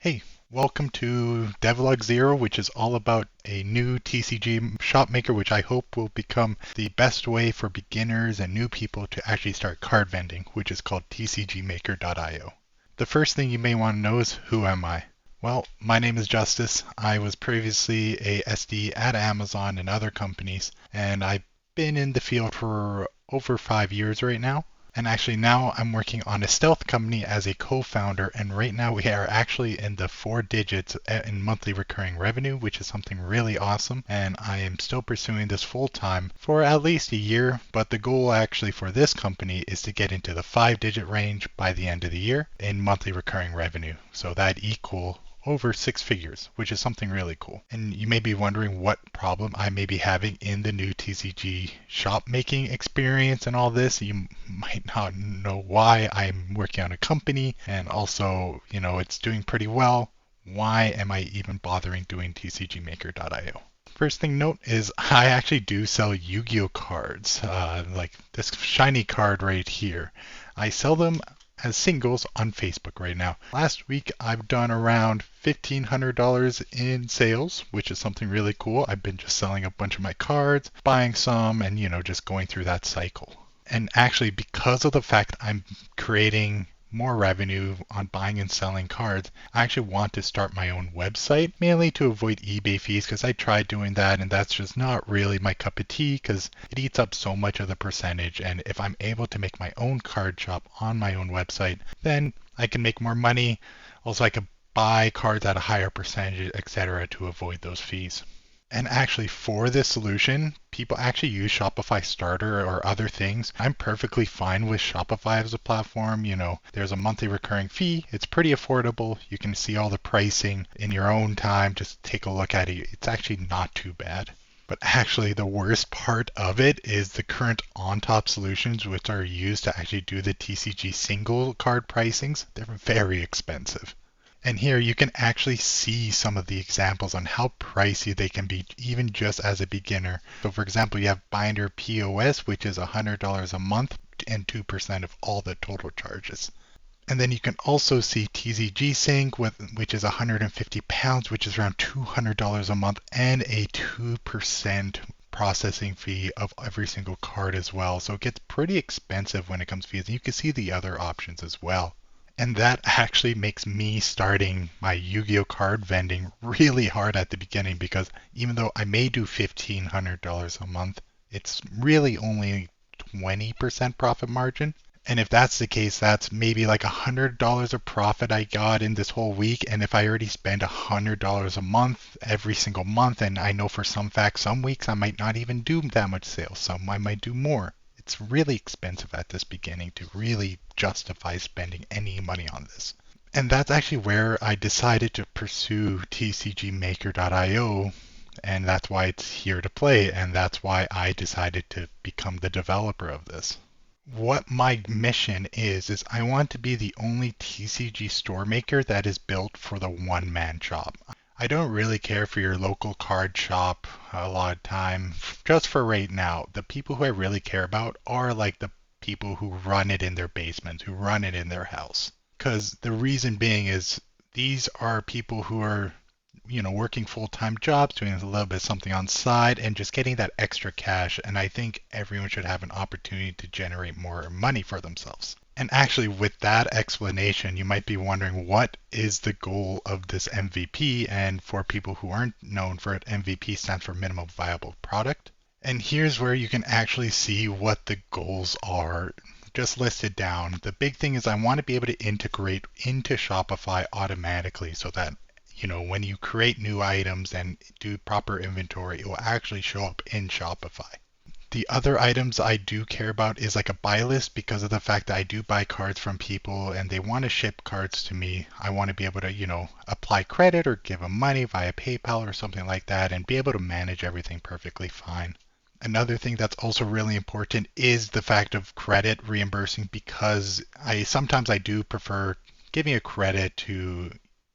Hey, welcome to Devlog 0, which is all about a new TCG shop maker, which I hope will become the best way for beginners and new people to actually start card vending, which is called TCGMaker.io. The first thing you may want to know is, who am I? Well, my name is Justice. I was previously a SD at Amazon and other companies, and I've been in the field for over 5 years right now. And actually now I'm working on a stealth company as a co-founder, and right now we are actually in the 4 digits in monthly recurring revenue, which is something really awesome. And I am still pursuing this full time for at least a year, but the goal actually for this company is to get into the 5 digit range by the end of the year in monthly recurring revenue. So that equal over 6 figures, which is something really cool. And you may be wondering what problem I may be having in the new TCG shop making experience and all this. You might not know why I'm working on a company and also, it's doing pretty well. Why am I even bothering doing TCGMaker.io? First thing note is I actually do sell Yu-Gi-Oh cards, like this shiny card right here. I sell them as singles on Facebook right now. Last week I've done around $1,500 in sales, which is something really cool. I've been just selling a bunch of my cards, buying some, and just going through that cycle. And actually, because of the fact I'm creating more revenue on buying and selling cards, I actually want to start my own website, mainly to avoid eBay fees, because I tried doing that and that's just not really my cup of tea because it eats up so much of the percentage. And if I'm able to make my own card shop on my own website, then I can make more money. Also, I could buy cards at a higher percentage, etc., to avoid those fees. And actually, for this solution, people actually use Shopify Starter or other things. I'm perfectly fine with Shopify as a platform. There's a monthly recurring fee. It's pretty affordable. You can see all the pricing in your own time. Just take a look at it. It's actually not too bad. But actually, the worst part of it is the current on-top solutions, which are used to actually do the TCG single card pricings. They're very expensive. And here you can actually see some of the examples on how pricey they can be, even just as a beginner. So for example, you have BinderPOS, which is $100 a month and 2% of all the total charges. And then you can also see TCG Sync, which is £150, which is around $200 a month, and a 2% processing fee of every single card as well. So it gets pretty expensive when it comes to fees. And you can see the other options as well. And that actually makes me starting my Yu-Gi-Oh card vending really hard at the beginning, because even though I may do $1,500 a month, it's really only 20% profit margin. And if that's the case, that's maybe like $100 of profit I got in this whole week. And if I already spend $100 a month every single month, and I know for some fact some weeks I might not even do that much sales, some I might do more. It's really expensive at this beginning to really justify spending any money on this. And that's actually where I decided to pursue TCGMaker.io, and that's why it's here to play, and that's why I decided to become the developer of this. What my mission is I want to be the only TCG store maker that is built for the one-man shop. I don't really care for your local card shop a lot of time. Just for right now, the people who I really care about are like the people who run it in their basement, who run it in their house. Because the reason being is these are people who are, working full-time jobs, doing a little bit of something on side, and just getting that extra cash. And I think everyone should have an opportunity to generate more money for themselves. And actually, with that explanation, you might be wondering, what is the goal of this MVP? And for people who aren't known for it, MVP stands for Minimum Viable Product. And here's where you can actually see what the goals are just listed down. The big thing is I want to be able to integrate into Shopify automatically so that, when you create new items and do proper inventory, it will actually show up in Shopify. The other items I do care about is like a buy list, because of the fact that I do buy cards from people and they want to ship cards to me. I want to be able to, apply credit or give them money via PayPal or something like that, and be able to manage everything perfectly fine. Another thing that's also really important is the fact of credit reimbursing, because sometimes I do prefer giving a credit to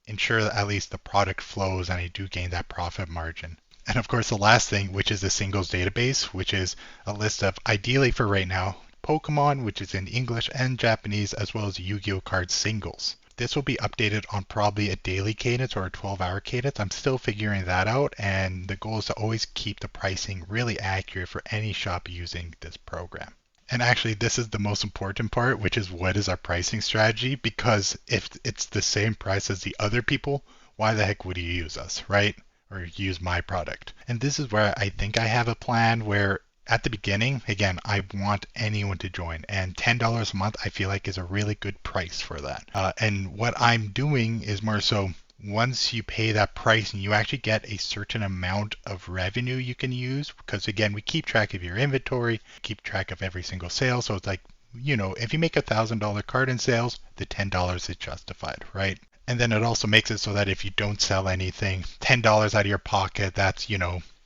ensure that at least the product flows and I do gain that profit margin. And of course, the last thing, which is the singles database, which is a list of, ideally for right now, Pokemon, which is in English and Japanese, as well as Yu-Gi-Oh card singles. this will be updated on probably a daily cadence or a 12-hour cadence. I'm still figuring that out, and the goal is to always keep the pricing really accurate for any shop using this program. And actually, this is the most important part, which is what is our pricing strategy? Because if it's the same price as the other people, why the heck would you use us, right? Or use my product? And this is where I think I have a plan where at the beginning, again, I want anyone to join, and $10 a month I feel like is a really good price for that. And what I'm doing is more so once you pay that price and you actually get a certain amount of revenue you can use, because again, we keep track of your inventory, keep track of every single sale. So it's like, if you make $1,000 card in sales, the $10 is justified, right? And then it also makes it so that if you don't sell anything, $10 out of your pocket, that's,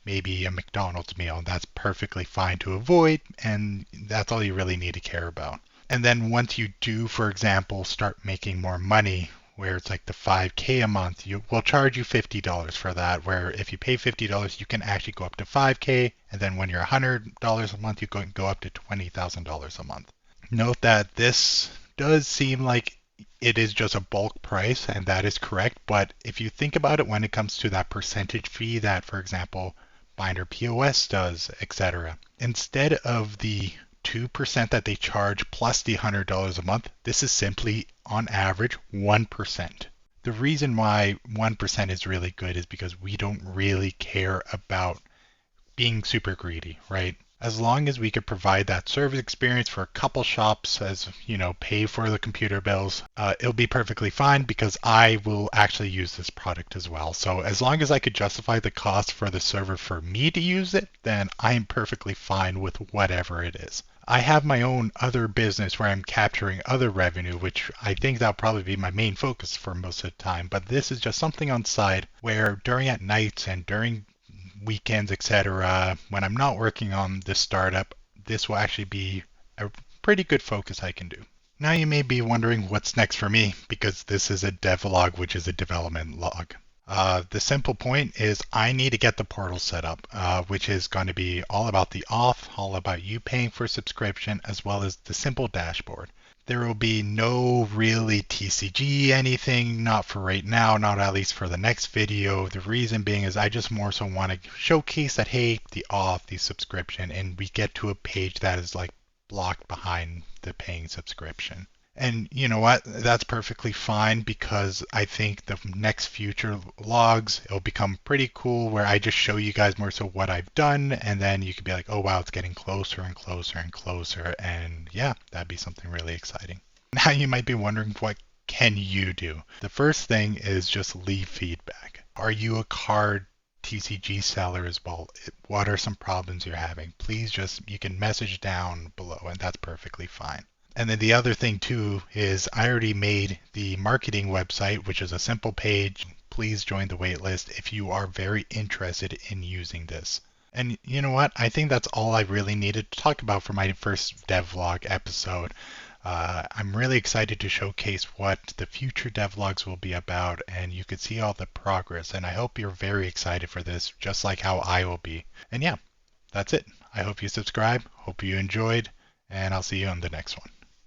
maybe a McDonald's meal. That's perfectly fine to avoid, and that's all you really need to care about. And then once you do, for example, start making more money, where it's like the 5K a month, we'll charge you $50 for that, where if you pay $50, you can actually go up to 5K, and then when you're $100 a month, you can go up to $20,000 a month. Note that this does seem like it is just a bulk price, and that is correct, but if you think about it when it comes to that percentage fee that, for example, BinderPOS does, etc., instead of the 2% that they charge plus the $100 a month, this is simply, on average, 1%. The reason why 1% is really good is because we don't really care about being super greedy, right? As long as we could provide that service experience for a couple shops, as pay for the computer bills, it'll be perfectly fine because I will actually use this product as well. So as long as I could justify the cost for the server for me to use it, then I'm perfectly fine with whatever it is. I have my own other business where I'm capturing other revenue, which I think that'll probably be my main focus for most of the time. But this is just something on side where during at nights and during weekends, etc., when I'm not working on this startup, this will actually be a pretty good focus I can do. Now you may be wondering what's next for me, because this is a devlog, which is a development log. The simple point is I need to get the portal set up, which is going to be all about the auth, all about you paying for subscription, as well as the simple dashboard. There will be no really TCG anything, not for right now, not at least for the next video. The reason being is I just more so want to showcase that, hey, the auth, the subscription, and we get to a page that is like blocked behind the paying subscription. And you know what? That's perfectly fine, because I think the next future logs, it'll become pretty cool where I just show you guys more so what I've done, and then you could be like, oh wow, it's getting closer and closer and closer, and yeah, that'd be something really exciting. Now you might be wondering, what can you do? The first thing is just leave feedback. Are you a card TCG seller as well? What are some problems you're having? Please you can message down below, and that's perfectly fine. And then the other thing too is I already made the marketing website, which is a simple page. Please join the waitlist if you are very interested in using this. And you know what? I think that's all I really needed to talk about for my first devlog episode. I'm really excited to showcase what the future devlogs will be about, and you could see all the progress. And I hope you're very excited for this, just like how I will be. And yeah, that's it. I hope you subscribe. Hope you enjoyed, and I'll see you on the next one.